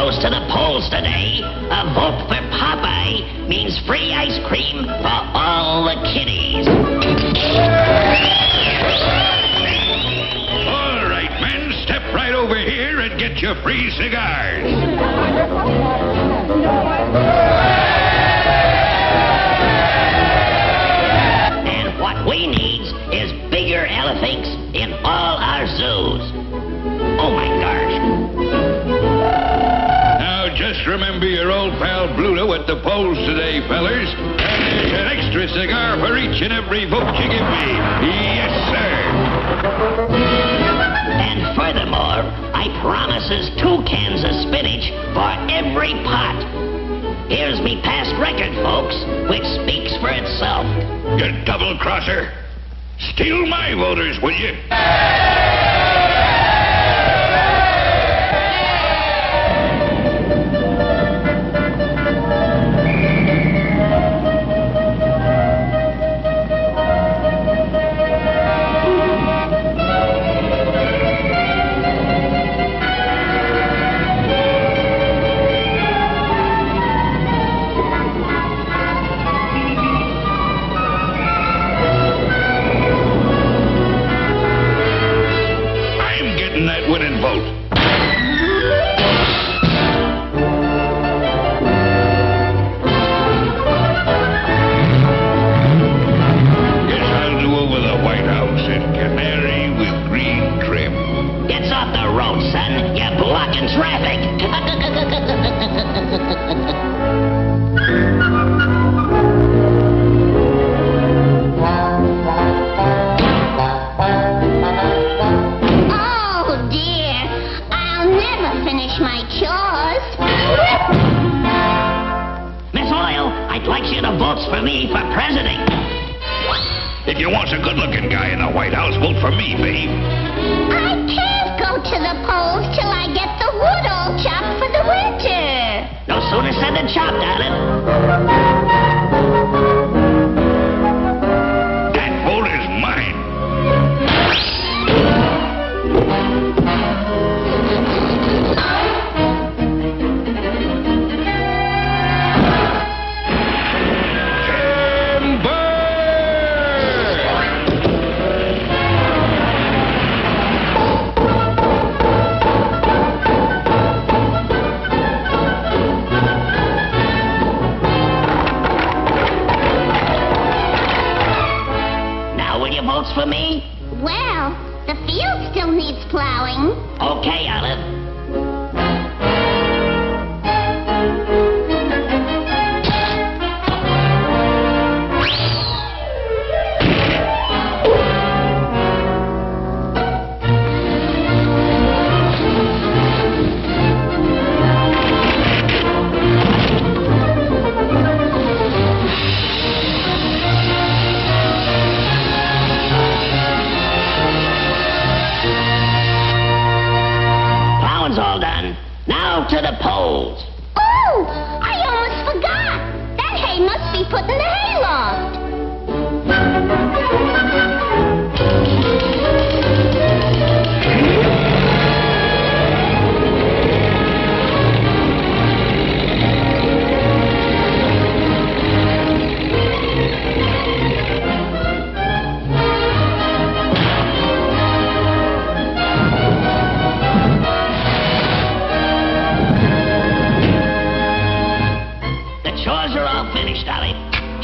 goes to the polls today. A vote for Popeye means free ice cream for all the kiddies. All right, men, step right over here and get your free cigars. And what we need is bigger elephants in all our zoos. Oh, my gosh. Now, just remember your old pal Bluto at the polls today, fellers. And there's an extra cigar for each and every vote you give me. Yes, sir. And furthermore, I promises 2 cans of spinach for every pot. Here's me past record, folks, which speaks for itself. You double-crosser. Steal my voters, will you? That winning vote. Guess I'll do over the White House in canary with green trim. Get off the road, son. You're blocking traffic. My chores. Miss Oil, I'd like you to vote for me for president. If you want a good-looking guy in the White House, vote for me, babe. I can't go to the polls till I get the wood all chopped for the winter. No sooner said than chopped, darling. That vote is mine. Votes for me? Well, the field still needs plowing. Okay, Olive. All done. Now to the polls. Oh, I almost forgot. That hay must be put in the hayloft.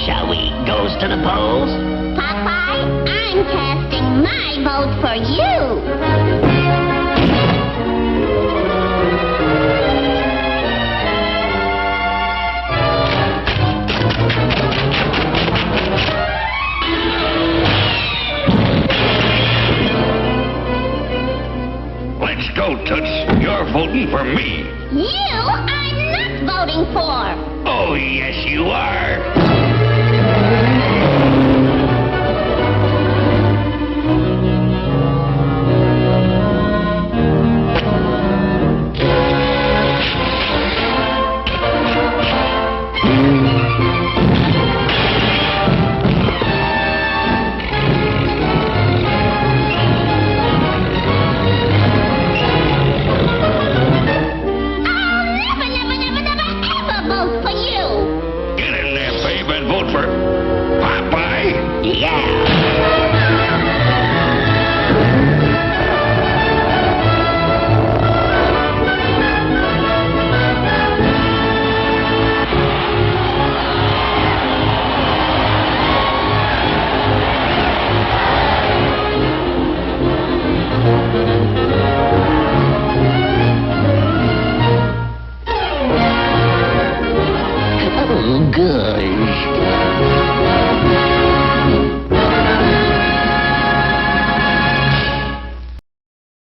Shall we goes to the polls? Popeye, I'm casting my vote for you. Let's go, Toots. You're voting for me. You, I'm not voting for. Oh, yes, you are. vote for Popeye? Yeah.